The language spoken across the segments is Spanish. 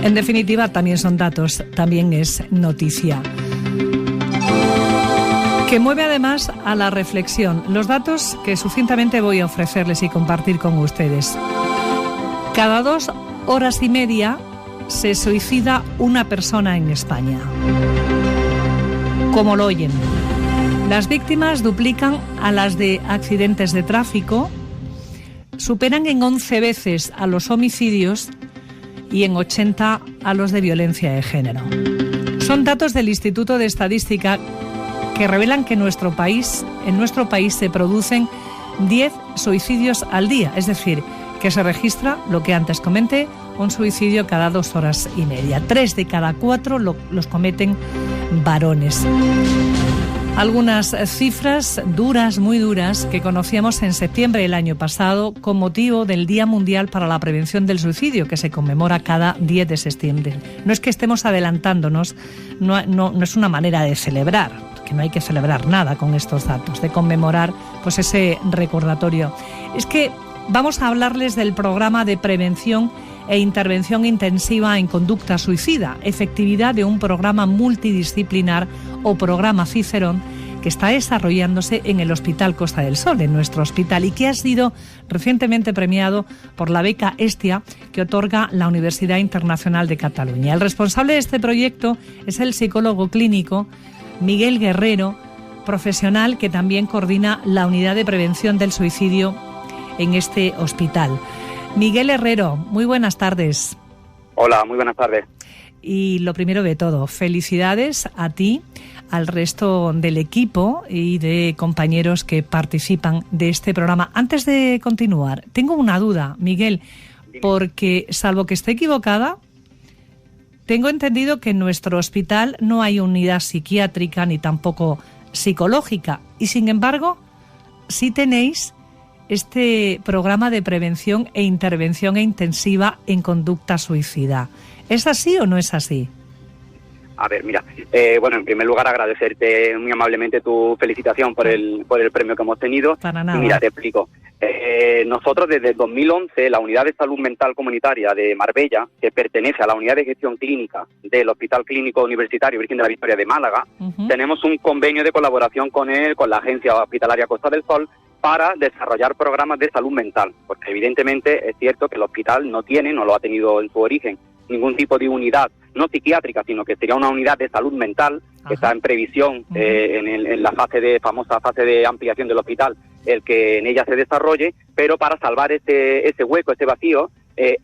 En definitiva, también son datos, también es noticia. Que mueve además a la reflexión. Los datos que sucintamente voy a ofrecerles y compartir con ustedes. Cada 2 horas y media se suicida una persona en España. Como lo oyen. Las víctimas duplican a las de accidentes de tráfico, superan en 11 veces a los homicidios y en 80 a los de violencia de género. Son datos del Instituto de Estadística que revelan que en nuestro país se producen 10 suicidios al día, es decir, que se registra, lo que antes comenté, un suicidio cada 2 horas y media. 3 de cada 4 los cometen varones. Algunas cifras duras, muy duras, que conocíamos en septiembre del año pasado con motivo del Día Mundial para la Prevención del Suicidio, que se conmemora cada 10 de septiembre. No es que estemos adelantándonos, no es una manera de celebrar, que no hay que celebrar nada con estos datos, de conmemorar pues ese recordatorio. Es que vamos a hablarles del programa de prevención e intervención intensiva en conducta suicida, efectividad de un programa multidisciplinar o programa Cicerón que está desarrollándose en el Hospital Costa del Sol, en nuestro hospital, y que ha sido recientemente premiado por la beca Hestia que otorga la Universidad Internacional de Cataluña. El responsable de este proyecto es el psicólogo clínico Miguel Guerrero, profesional que también coordina la unidad de prevención del suicidio en este hospital. Miguel Herrero, muy buenas tardes. Hola, muy buenas tardes. Y lo primero de todo, felicidades a ti, al resto del equipo y de compañeros que participan de este programa. Antes de continuar, tengo una duda, Miguel, porque salvo que esté equivocada, tengo entendido que en nuestro hospital no hay unidad psiquiátrica ni tampoco psicológica y, sin embargo, sí tenéis este programa de prevención e intervención intensiva en conducta suicida. ¿Es así o no es así? A ver, mira, bueno, en primer lugar agradecerte muy amablemente tu felicitación por el premio que hemos tenido. Para nada. Mira, te explico. Nosotros desde el 2011, la Unidad de Salud Mental Comunitaria de Marbella, que pertenece a la Unidad de Gestión Clínica del Hospital Clínico Universitario Virgen de la Victoria de Málaga, tenemos un convenio de colaboración con la Agencia Hospitalaria Costa del Sol para desarrollar programas de salud mental, porque evidentemente es cierto que el hospital no lo ha tenido en su origen, ningún tipo de unidad, no psiquiátrica, sino que sería una unidad de salud mental, que está en previsión en la famosa fase de ampliación del hospital, el que en ella se desarrolle, pero para salvar ese hueco, ese vacío,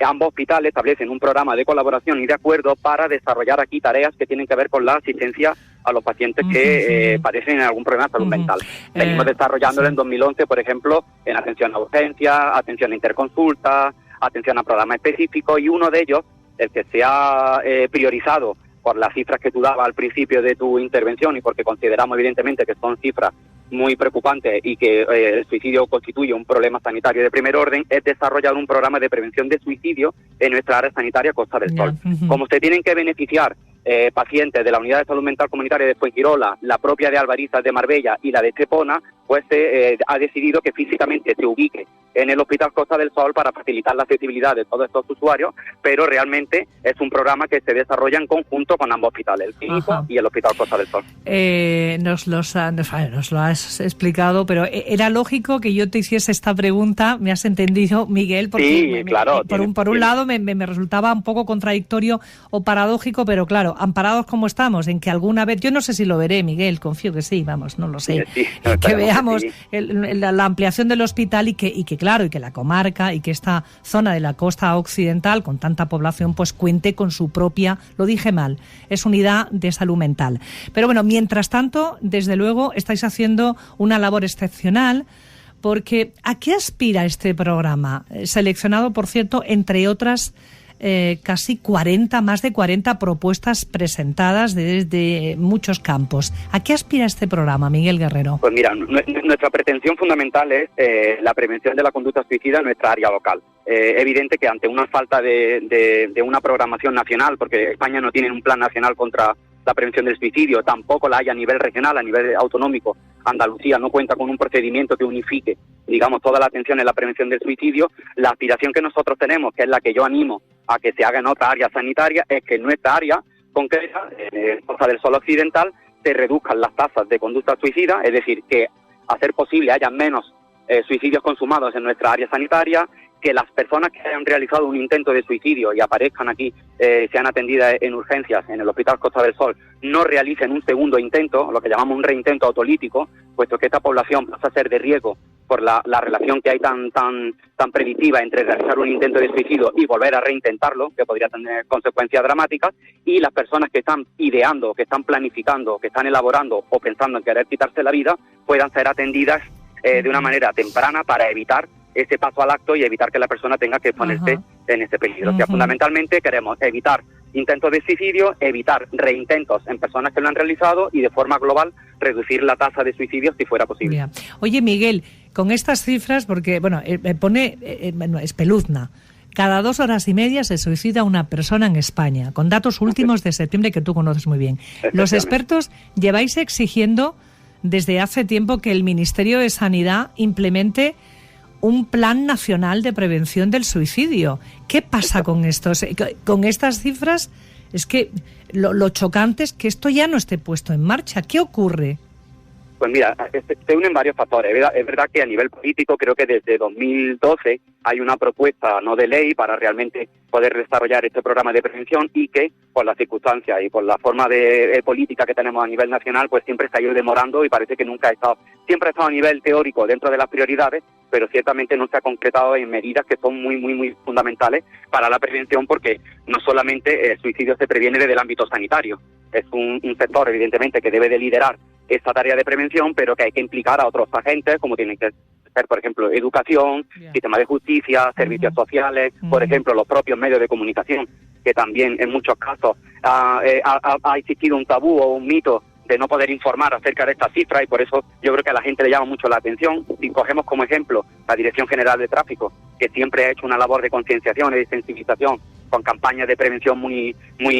ambos hospitales establecen un programa de colaboración y de acuerdo para desarrollar aquí tareas que tienen que ver con la asistencia a los pacientes que padecen algún problema de salud mental. Venimos desarrollándolo en 2011, por ejemplo, en atención a urgencia, atención a interconsulta, atención a programas específicos, y uno de ellos, el que se ha priorizado por las cifras que tú dabas al principio de tu intervención y porque consideramos evidentemente que son cifras muy preocupantes y que el suicidio constituye un problema sanitario de primer orden, es desarrollar un programa de prevención de suicidio en nuestra área sanitaria Costa del Sol. Como se tienen que beneficiar pacientes de la Unidad de Salud Mental Comunitaria de Fuengirola, la propia de Albarizas de Marbella y la de Estepona, pues se ha decidido que físicamente se ubique en el Hospital Costa del Sol para facilitar la accesibilidad de todos estos usuarios, pero realmente es un programa que se desarrolla en conjunto con ambos hospitales, el clínico y el Hospital Costa del Sol. Nos lo has explicado, pero era lógico que yo te hiciese esta pregunta, me has entendido, Miguel, porque sí, claro, por un lado me resultaba un poco contradictorio o paradójico, pero claro, amparados como estamos, en que alguna vez, yo no sé si lo veré, Miguel, confío que sí, vamos, no lo sé, que veamos la ampliación del hospital y que claro, y que la comarca y que esta zona de la costa occidental con tanta población pues cuente con su propia, lo dije mal, es unidad de salud mental. Pero bueno, mientras tanto, desde luego estáis haciendo una labor excepcional, porque ¿a qué aspira este programa? Seleccionado, por cierto, entre otras casi más de 40 propuestas presentadas desde muchos campos. ¿A qué aspira este programa, Miguel Guerrero? Pues mira, nuestra pretensión fundamental es la prevención de la conducta suicida en nuestra área local. Evidente que ante una falta de una programación nacional, porque España no tiene un plan nacional contra la prevención del suicidio, tampoco la hay a nivel regional, a nivel autonómico. Andalucía no cuenta con un procedimiento que unifique, digamos, toda la atención en la prevención del suicidio. La aspiración que nosotros tenemos, que es la que yo animo a que se haga en otra área sanitaria es que en nuestra área concreta, en Costa del Sol Occidental, se reduzcan las tasas de conducta suicida, es decir, que a ser posible haya menos suicidios consumados en nuestra área sanitaria, que las personas que hayan realizado un intento de suicidio y aparezcan aquí, sean atendidas en urgencias en el Hospital Costa del Sol, no realicen un segundo intento, lo que llamamos un reintento autolítico, puesto que esta población pasa a ser de riesgo por la relación que hay tan predictiva entre realizar un intento de suicidio y volver a reintentarlo, que podría tener consecuencias dramáticas, y las personas que están ideando, que están planificando, que están elaborando o pensando en querer quitarse la vida, puedan ser atendidas de una manera temprana para evitar ese paso al acto y evitar que la persona tenga que ponerse en ese peligro. O sea, fundamentalmente queremos evitar intentos de suicidio, evitar reintentos en personas que lo han realizado y de forma global reducir la tasa de suicidios si fuera posible. Yeah. Oye, Miguel, con estas cifras, porque espeluzna. Cada 2 horas y media se suicida una persona en España, con datos últimos de septiembre que tú conoces muy bien. Los expertos lleváis exigiendo desde hace tiempo que el Ministerio de Sanidad implemente un plan nacional de prevención del suicidio. ¿Qué pasa con estas cifras? Es que lo chocante es que esto ya no esté puesto en marcha. ¿Qué ocurre? Pues mira, se unen varios factores. Es verdad que a nivel político creo que desde 2012 hay una propuesta no de ley para realmente poder desarrollar este programa de prevención y que por las circunstancias y por la forma de política que tenemos a nivel nacional pues siempre se ha ido demorando y parece que nunca ha estado, siempre ha estado a nivel teórico dentro de las prioridades, pero ciertamente no se ha concretado en medidas que son muy fundamentales para la prevención, porque no solamente el suicidio se previene desde el ámbito sanitario, es un sector evidentemente que debe de liderar esta tarea de prevención, pero que hay que implicar a otros agentes, como tienen que ser, por ejemplo, educación, sistema de justicia, servicios sociales, por ejemplo, los propios medios de comunicación, que también en muchos casos ha existido un tabú o un mito de no poder informar acerca de estas cifras, y por eso yo creo que a la gente le llama mucho la atención. Si cogemos como ejemplo la Dirección General de Tráfico, que siempre ha hecho una labor de concienciación y de sensibilización, con campañas de prevención muy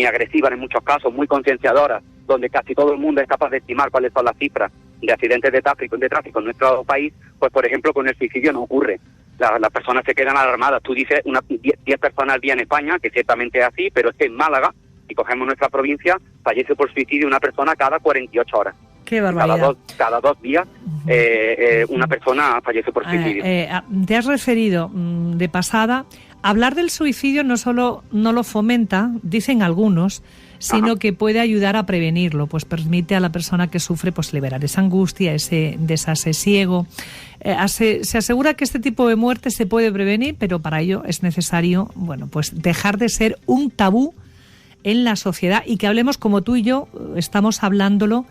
agresivas en muchos casos, muy concienciadoras, donde casi todo el mundo es capaz de estimar cuáles son las cifras de accidentes de tráfico en nuestro país, pues por ejemplo con el suicidio no ocurre. Las personas se quedan alarmadas. Tú dices 10 personas al día en España, que ciertamente es así, pero es que en Málaga, si cogemos nuestra provincia, fallece por suicidio una persona cada 48 horas. ¡Qué barbaridad! Cada dos días una persona fallece por suicidio. Te has referido de pasada. Hablar del suicidio no lo fomenta, dicen algunos, sino que puede ayudar a prevenirlo, pues permite a la persona que sufre pues liberar esa angustia, ese desasosiego. Se asegura que este tipo de muerte se puede prevenir, pero para ello es necesario, pues dejar de ser un tabú en la sociedad y que hablemos como tú y yo estamos hablándolo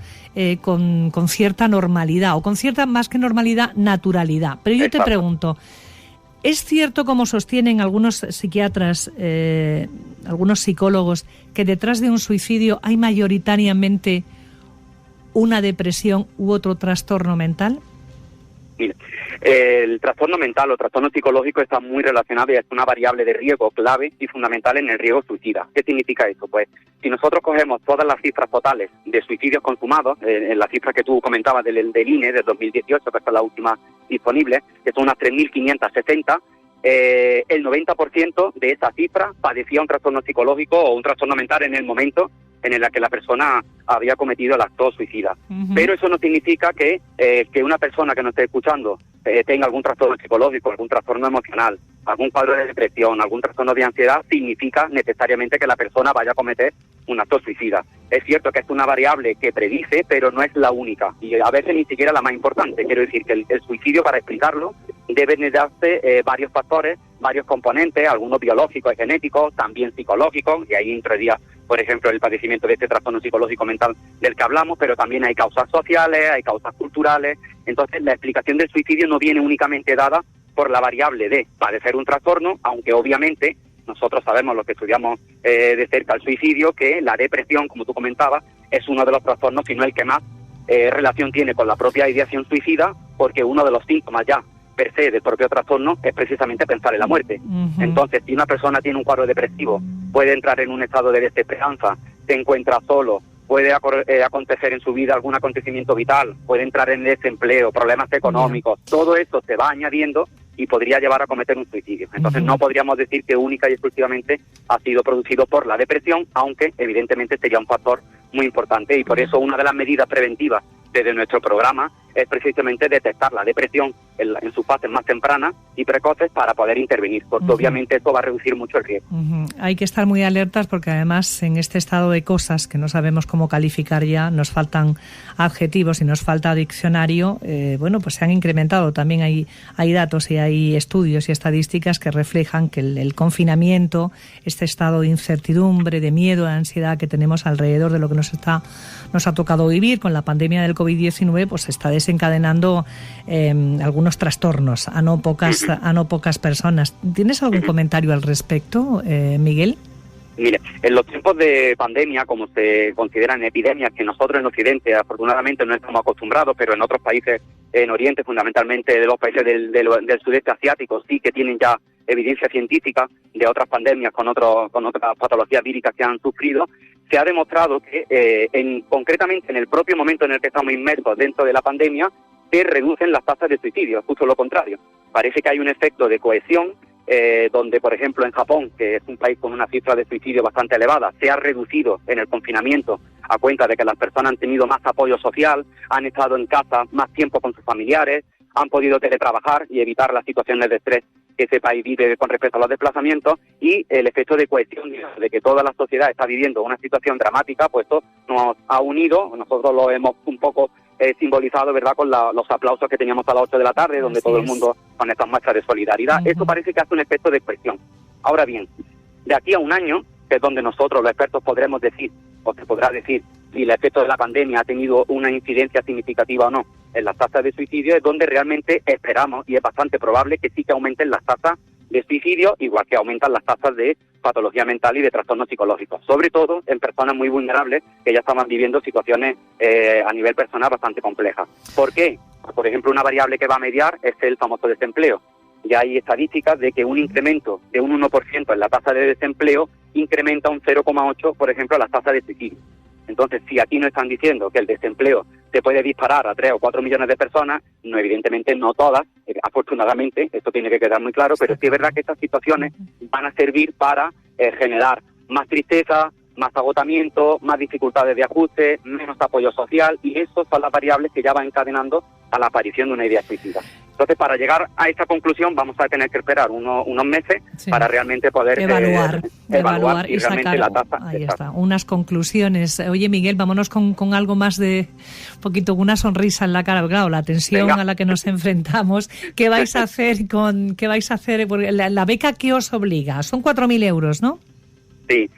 con cierta normalidad, o con cierta, más que normalidad, naturalidad. Pero yo te pregunto, ¿es cierto, como sostienen algunos psiquiatras, algunos psicólogos, que detrás de un suicidio hay mayoritariamente una depresión u otro trastorno mental? Mira, el trastorno mental o trastorno psicológico está muy relacionado y es una variable de riesgo clave y fundamental en el riesgo suicida. ¿Qué significa eso? Pues si nosotros cogemos todas las cifras totales de suicidios consumados, en las cifras que tú comentabas del INE del 2018, que es la última disponible, que son unas 3.560, el 90% de esa cifra padecía un trastorno psicológico o un trastorno mental en el momento en el que la persona había cometido el acto suicida. Pero eso no significa que una persona que nos esté escuchando tenga algún trastorno psicológico, algún trastorno emocional, algún cuadro de depresión, algún trastorno de ansiedad, significa necesariamente que la persona vaya a cometer un acto suicida. Es cierto que es una variable que predice, pero no es la única, y a veces ni siquiera la más importante. Quiero decir que el suicidio, para explicarlo, deben de darse varios factores, varios componentes, algunos biológicos y genéticos, también psicológicos, y ahí entraría, por ejemplo, el padecimiento de este trastorno psicológico mental del que hablamos, pero también hay causas sociales, hay causas culturales. Entonces, la explicación del suicidio no viene únicamente dada por la variable de padecer un trastorno, aunque obviamente nosotros sabemos, los que estudiamos de cerca el suicidio, que la depresión, como tú comentabas, es uno de los trastornos, si no el que más relación tiene con la propia ideación suicida, porque uno de los síntomas ya per se del propio trastorno es precisamente pensar en la muerte. Entonces, si una persona tiene un cuadro depresivo, puede entrar en un estado de desesperanza, se encuentra solo, puede acontecer en su vida algún acontecimiento vital, puede entrar en desempleo, problemas económicos, todo esto se va añadiendo y podría llevar a cometer un suicidio. Entonces no podríamos decir que única y exclusivamente ha sido producido por la depresión, aunque evidentemente sería un factor muy importante, y por eso una de las medidas preventivas desde nuestro programa es precisamente detectar la depresión en sus fases más tempranas y precoces para poder intervenir, porque obviamente esto va a reducir mucho el riesgo. Hay que estar muy alertas porque además en este estado de cosas que no sabemos cómo calificar ya, nos faltan adjetivos y nos falta diccionario, pues se han incrementado. También hay datos y hay estudios y estadísticas que reflejan que el confinamiento, este estado de incertidumbre, de miedo, de ansiedad que tenemos alrededor de lo que nos ha tocado vivir con la pandemia del COVID-19, pues está desencadenando algunos trastornos a no pocas personas. ¿Tienes algún comentario al respecto, Miguel? Mire, en los tiempos de pandemia, como se consideran epidemias, que nosotros en Occidente afortunadamente no estamos acostumbrados, pero en otros países en Oriente, fundamentalmente de los países del sudeste asiático, sí que tienen ya evidencia científica de otras pandemias con otras patologías víricas que han sufrido, se ha demostrado que concretamente en el propio momento en el que estamos inmersos dentro de la pandemia, se reducen las tasas de suicidio, justo lo contrario. Parece que hay un efecto de cohesión, donde, por ejemplo, en Japón, que es un país con una cifra de suicidio bastante elevada, se ha reducido en el confinamiento a cuenta de que las personas han tenido más apoyo social, han estado en casa más tiempo con sus familiares, han podido teletrabajar y evitar las situaciones de estrés que ese país vive con respecto a los desplazamientos, y el efecto de cohesión, de que toda la sociedad está viviendo una situación dramática, pues esto nos ha unido. Nosotros lo hemos un poco simbolizado, ¿verdad?, con los aplausos que teníamos a las 8 de la tarde, donde todo el mundo con estas muestras de solidaridad. Eso parece que hace un efecto de cohesión. Ahora bien, de aquí a un año, que es donde nosotros los expertos podremos decir, o se podrá decir, si el efecto de la pandemia ha tenido una incidencia significativa o no en las tasas de suicidio, es donde realmente esperamos, y es bastante probable que sí que aumenten las tasas de suicidio, igual que aumentan las tasas de patología mental y de trastornos psicológicos, sobre todo en personas muy vulnerables que ya estaban viviendo situaciones a nivel personal bastante complejas. ¿Por qué? Por ejemplo, una variable que va a mediar es el famoso desempleo. Ya hay estadísticas de que un incremento de un 1% en la tasa de desempleo incrementa un 0,8%, por ejemplo, la tasa de suicidio. Entonces, si aquí nos están diciendo que el desempleo se puede disparar a 3 o 4 millones de personas, no, evidentemente no todas, afortunadamente, esto tiene que quedar muy claro, pero sí es verdad que estas situaciones van a servir para generar más tristeza, más agotamiento, más dificultades de ajuste, menos apoyo social, y eso son las variables que ya van encadenando a la aparición de una idea suicida. Entonces, para llegar a esta conclusión vamos a tener que esperar unos meses para realmente poder evaluar y realmente sacar la tasa. Ahí está, unas conclusiones. Oye, Miguel, vámonos con algo más de poquito, una sonrisa en la cara. Claro, la tensión a la que nos enfrentamos. ¿Qué vais a hacer Porque la beca que os obliga? Son 4.000 euros, ¿no? Sí,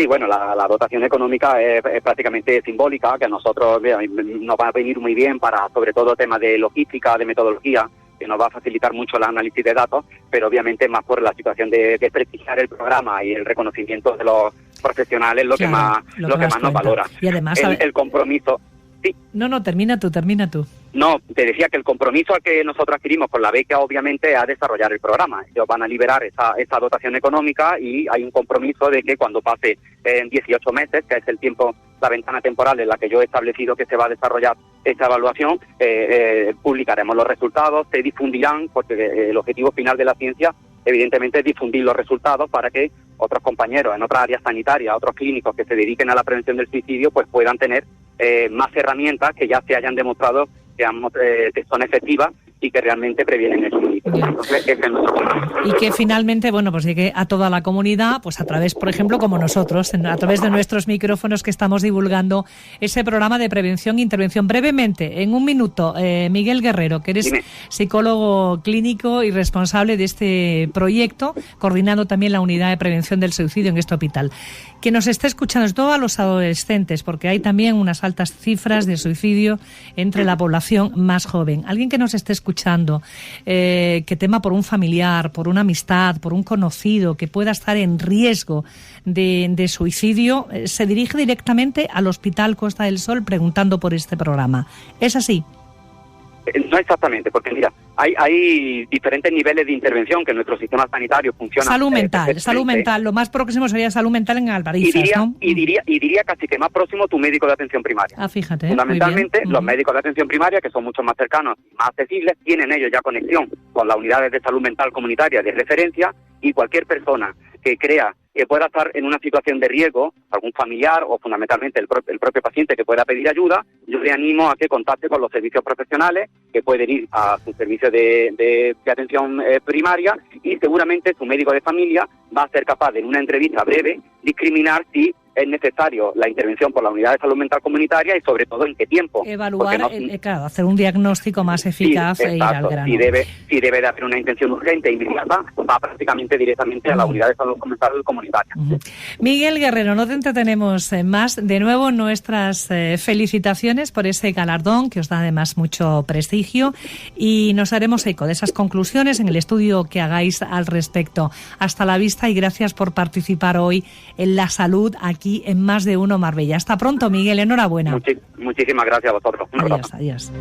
bueno, la dotación económica es prácticamente simbólica, que a nosotros nos va a venir muy bien para, sobre todo, temas de logística, de metodología, que nos va a facilitar mucho el análisis de datos, pero obviamente más por la situación de prestigiar el programa y el reconocimiento de los profesionales, lo que más nos valora. Y además el compromiso. Sí. No, termina tú. No, te decía que el compromiso al que nosotros adquirimos con la beca, obviamente, es a desarrollar el programa. Ellos van a liberar esa dotación económica, y hay un compromiso de que cuando pase en 18 meses, que es el tiempo, la ventana temporal en la que yo he establecido que se va a desarrollar esta evaluación, publicaremos los resultados, se difundirán, porque el objetivo final de la ciencia, evidentemente, es difundir los resultados para que otros compañeros en otras áreas sanitarias, otros clínicos que se dediquen a la prevención del suicidio, pues puedan tener más herramientas que ya se hayan demostrado que son efectivas y que realmente previenen el suicidio. Entonces, ese es nuestro compromiso. Y que finalmente, pues llegue a toda la comunidad, pues a través, por ejemplo, como nosotros, a través de nuestros micrófonos, que estamos divulgando ese programa de prevención e intervención. Brevemente, en un minuto, Miguel Guerrero, que eres psicólogo clínico y responsable de este proyecto, coordinando también la unidad de prevención del suicidio en este hospital. Que nos esté escuchando, todo a los adolescentes, porque hay también unas altas cifras de suicidio entre la población más joven. Alguien que nos esté escuchando, que tema por un familiar, por una amistad, por un conocido, que pueda estar en riesgo de suicidio, se dirige directamente al Hospital Costa del Sol preguntando por este programa. ¿Es así? No exactamente, porque mira, hay diferentes niveles de intervención que nuestro sistema sanitario funciona. Salud mental, lo más próximo sería salud mental en Albarizas, ¿no? Y diría casi que más próximo tu médico de atención primaria. Ah, fíjate. Fundamentalmente, los médicos de atención primaria, que son mucho más cercanos y más accesibles, tienen ellos ya conexión con las unidades de salud mental comunitaria de referencia, y cualquier persona que crea que pueda estar en una situación de riesgo, algún familiar o fundamentalmente el propio paciente que pueda pedir ayuda, yo le animo a que contacte con los servicios profesionales, que pueden ir a su servicio de atención primaria, y seguramente su médico de familia va a ser capaz de, en una entrevista breve, discriminar si es necesario la intervención por la unidad de salud mental comunitaria y sobre todo en qué tiempo. Evaluar, claro, hacer un diagnóstico más eficaz, e ir al grano. Si debe de haber una intención urgente e inmediata, va prácticamente directamente a la unidad de salud mental comunitaria. Miguel Guerrero, no te entretenemos más. De nuevo, nuestras felicitaciones por ese galardón, que os da además mucho prestigio, y nos haremos eco de esas conclusiones en el estudio que hagáis al respecto. Hasta la vista y gracias por participar hoy en La Salud aquí en Más de Uno Marbella. Hasta pronto, Miguel, enhorabuena. Muchísimas gracias a vosotros. Un abrazo. Adiós.